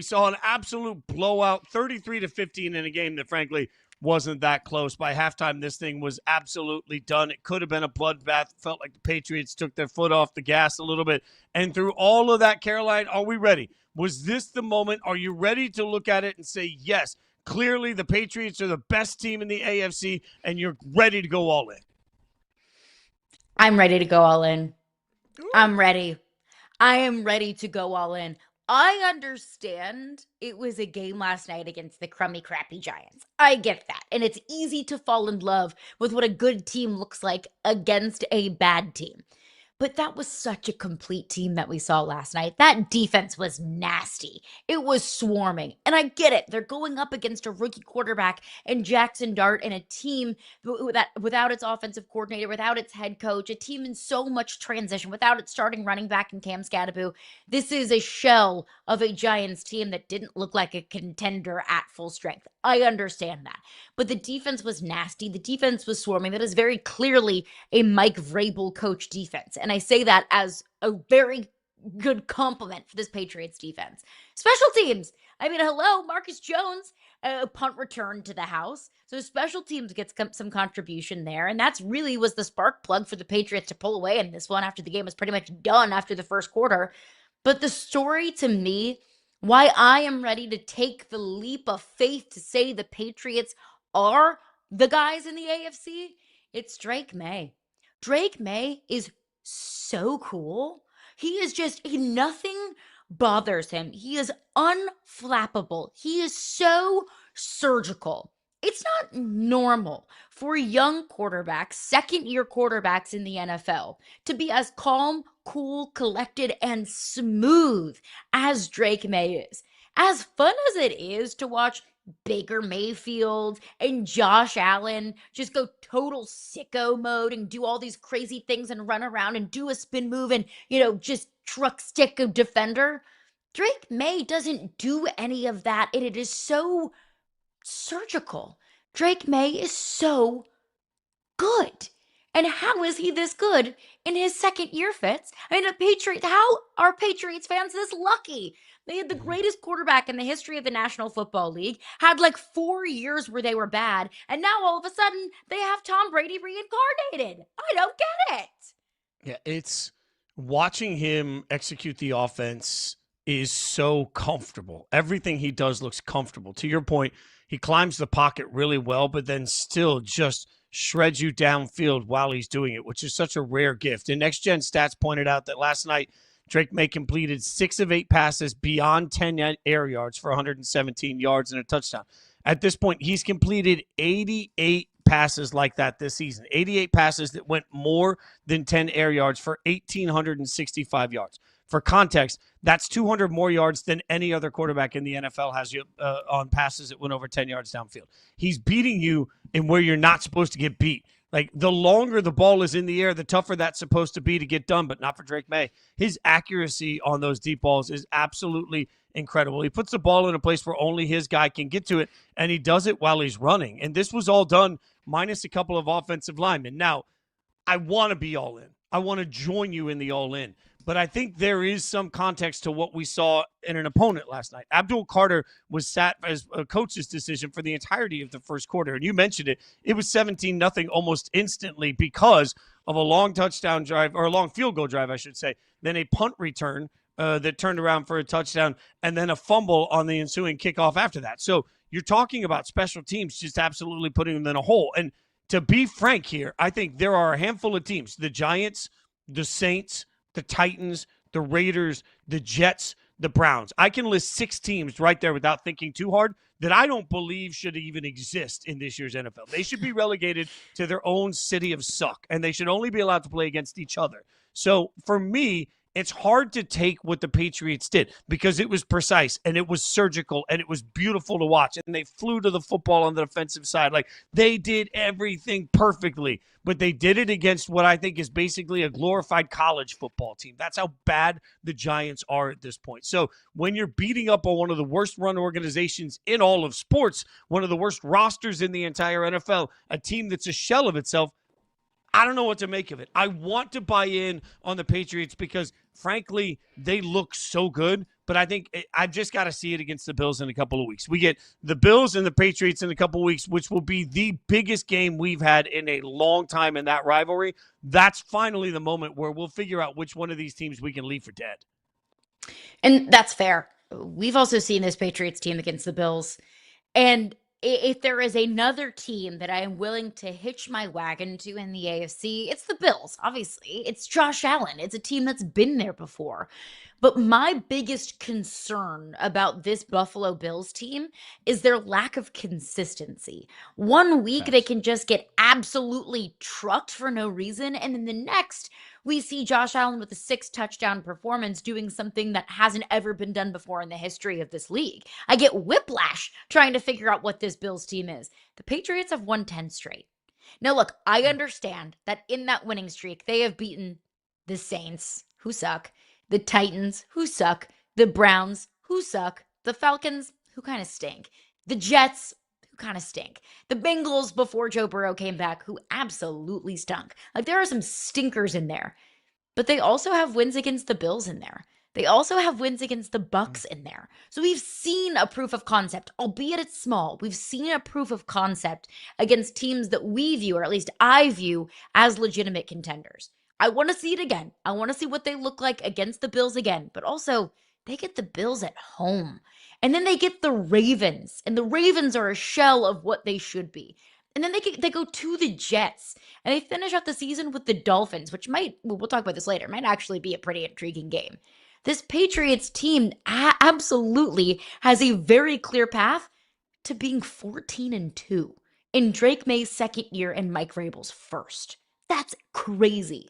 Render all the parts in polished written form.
We saw an absolute blowout, 33-15 in a game that, frankly, wasn't that close. By halftime, this thing was absolutely done. It could have been a bloodbath. Felt like the Patriots took their foot off the gas a little bit. And through all of that, Caroline, are we ready? Was this the moment? Are you ready to look at it and say, yes, clearly the Patriots are the best team in the AFC, and you're ready to go all in? I'm ready to go all in. I'm ready. I am ready to go all in. I understand it was a game last night against the crummy, crappy Giants. I get that. And it's easy to fall in love with what a good team looks like against a bad team. But that was such a complete team that we saw last night. That defense was nasty. It was swarming. And I get it. They're going up against a rookie quarterback and Jaxson Dart and a team that without its offensive coordinator, without its head coach, a team in so much transition, without its starting running back in Cam Scadaboo. This is a shell of a Giants team that didn't look like a contender at full strength. I understand that. But the defense was nasty. The defense was swarming. That is very clearly a Mike Vrabel coach defense. And I say that as a very good compliment for this Patriots defense. Special teams. I mean, hello, Marcus Jones, a punt return to the house. So special teams gets some contribution there. And that's really was the spark plug for the Patriots to pull away in this one after the game was pretty much done after the first quarter. But the story to me, why I am ready to take the leap of faith to say the Patriots are the guys in the AFC, it's Drake Maye. Drake Maye is so cool. Nothing bothers him. He is unflappable. He is so surgical. It's not normal for young quarterbacks, second-year quarterbacks in the NFL, to be as calm, cool, collected, and smooth as Drake Maye is. As fun as it is to watch Baker Mayfield and Josh Allen just go total sicko mode and do all these crazy things and run around and do a spin move and, just truck stick a defender, Drake Maye doesn't do any of that, and it is so surgical. Drake Maye is so good. And how is he this good in his second year, Fitz? I mean, how are Patriots fans this lucky? They had the greatest quarterback in the history of the National Football League, had like 4 years where they were bad, and now all of a sudden they have Tom Brady reincarnated. I don't get it. Yeah, it's watching him execute the offense is so comfortable. Everything he does looks comfortable. To your point, he climbs the pocket really well, but then still just shreds you downfield while he's doing it, which is such a rare gift. And Next Gen Stats pointed out that last night, Drake Maye completed 6 of 8 passes beyond 10 air yards for 117 yards and a touchdown. At this point, he's completed 88 passes like that this season. 88 passes that went more than 10 air yards for 1,865 yards. For context, that's 200 more yards than any other quarterback in the NFL has on passes that went over 10 yards downfield. He's beating you in where you're not supposed to get beat. Like, the longer the ball is in the air, the tougher that's supposed to be to get done, but not for Drake Maye. His accuracy on those deep balls is absolutely incredible. He puts the ball in a place where only his guy can get to it, and he does it while he's running. And this was all done minus a couple of offensive linemen. Now, I want to be all in. I want to join you in the all in. But I think there is some context to what we saw in an opponent last night. Abdul Carter was sat as a coach's decision for the entirety of the first quarter. And you mentioned it. It was 17-0 almost instantly because of a long touchdown drive, or a long field goal drive, I should say, then a punt return that turned around for a touchdown, and then a fumble on the ensuing kickoff after that. So you're talking about special teams just absolutely putting them in a hole. And to be frank here, I think there are a handful of teams, the Giants, the Saints, the Titans, the Raiders, the Jets, the Browns. I can list 6 teams right there without thinking too hard that I don't believe should even exist in this year's NFL. They should be relegated to their own city of suck, and they should only be allowed to play against each other. So for me, it's hard to take what the Patriots did because it was precise and it was surgical and it was beautiful to watch. And they flew to the football on the defensive side. Like, they did everything perfectly, but they did it against what I think is basically a glorified college football team. That's how bad the Giants are at this point. So when you're beating up on one of the worst run organizations in all of sports, one of the worst rosters in the entire NFL, a team that's a shell of itself, I don't know what to make of it. I want to buy in on the Patriots because, frankly, they look so good, but I think I've just got to see it against the Bills in a couple of weeks. We get the Bills and the Patriots in a couple of weeks, which will be the biggest game we've had in a long time in that rivalry. That's finally the moment where we'll figure out which one of these teams we can leave for dead. And that's fair. We've also seen this Patriots team against the Bills. And if there is another team that I am willing to hitch my wagon to in the AFC, it's the Bills, obviously. It's Josh Allen. It's a team that's been there before. But my biggest concern about this Buffalo Bills team is their lack of consistency. One week they can just get absolutely trucked for no reason, and then the next we see Josh Allen with a 6-touchdown performance doing something that hasn't ever been done before in the history of this league. I get whiplash trying to figure out what this Bills team is. The Patriots have won 10 straight. Now, look, I understand that in that winning streak, they have beaten the Saints, who suck, the Titans, who suck, the Browns, who suck, the Falcons, who kind of stink, the Jets, who kind of stink, the Bengals before Joe Burrow came back, who absolutely stunk. Like, there are some stinkers in there, but they also have wins against the Bills in there. They also have wins against the Bucks in there. So we've seen a proof of concept, albeit it's small. We've seen a proof of concept against teams that we view, or at least I view, as legitimate contenders. I want to see it again. I want to see what they look like against the Bills again. But also, they get the Bills at home. And then they get the Ravens. And the Ravens are a shell of what they should be. And then they go to the Jets. And they finish out the season with the Dolphins, which we'll talk about this later, might actually be a pretty intriguing game. This Patriots team absolutely has a very clear path to being 14-2 in Drake Maye's second year and Mike Vrabel's first. That's crazy.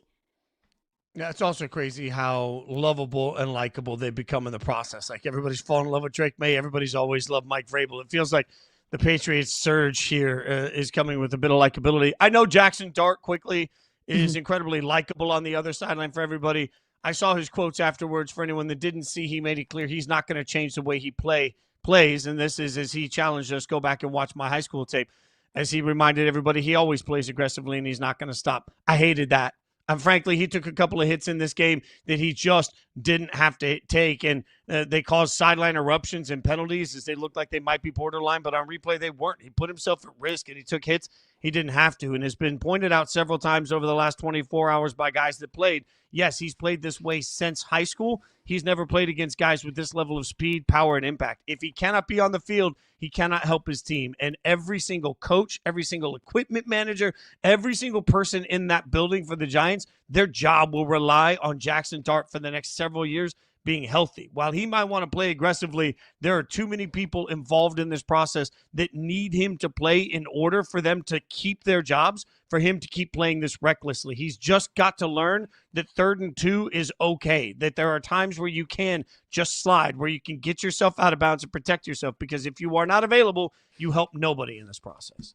Yeah, it's also crazy how lovable and likable they become in the process. Like, everybody's fallen in love with Drake Maye. Everybody's always loved Mike Vrabel. It feels like the Patriots surge here is coming with a bit of likability. I know Jaxson Dart quickly is incredibly likable on the other sideline for everybody. I saw his quotes afterwards. For anyone that didn't see, he made it clear he's not going to change the way he plays. And this is, as he challenged us, go back and watch my high school tape. As he reminded everybody, he always plays aggressively and he's not going to stop. I hated that. And frankly, he took a couple of hits in this game that he just didn't have to take. And they caused sideline eruptions and penalties as they looked like they might be borderline. But on replay, they weren't. He put himself at risk and he took hits he didn't have to. And has been pointed out several times over the last 24 hours by guys that played. Yes, he's played this way since high school. He's never played against guys with this level of speed, power, and impact. If he cannot be on the field, he cannot help his team. And every single coach, every single equipment manager, every single person in that building for the Giants, their job will rely on Jaxson Dart for the next several years being healthy. While he might want to play aggressively, there are too many people involved in this process that need him to play in order for them to keep their jobs, for him to keep playing this recklessly. He's just got to learn that 3rd and 2 is okay, that there are times where you can just slide, where you can get yourself out of bounds and protect yourself, because if you are not available, you help nobody in this process.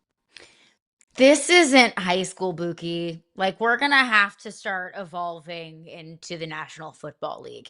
This isn't high school, Buki. Like, we're going to have to start evolving into the National Football League.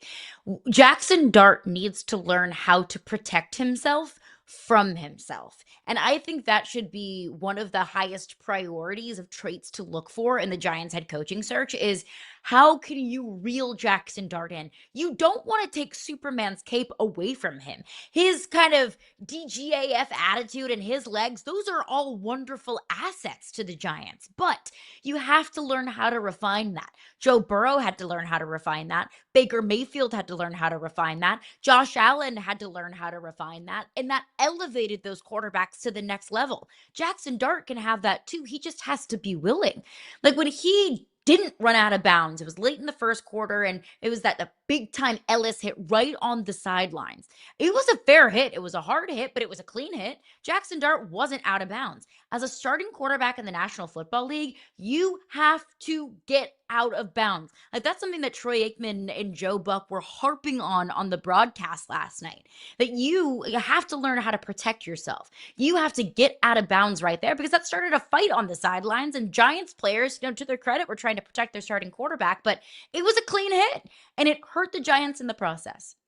Jaxson Dart needs to learn how to protect himself from himself. And I think that should be one of the highest priorities of traits to look for in the Giants head coaching search is how can you reel Jaxson Dart in? You don't want to take Superman's cape away from him. His kind of DGAF attitude and his legs, those are all wonderful assets to the Giants. But you have to learn how to refine that. Joe Burrow had to learn how to refine that. Baker Mayfield had to learn how to refine that. Josh Allen had to learn how to refine that. And that elevated those quarterbacks to the next level. Jaxson Dart can have that too. He just has to be willing. Like, when he didn't run out of bounds, it was late in the first quarter, and it was that the big time Ellis hit right on the sidelines. It was a fair hit. It was a hard hit, but it was a clean hit. Jaxson Dart wasn't out of bounds. As a starting quarterback in the National Football League, you have to get out of bounds. Like, that's something that Troy Aikman and Joe Buck were harping on the broadcast last night, that you have to learn how to protect yourself. You have to get out of bounds right there, because that started a fight on the sidelines, and Giants players, to their credit, were trying to protect their starting quarterback, but it was a clean hit and it hurt the Giants in the process.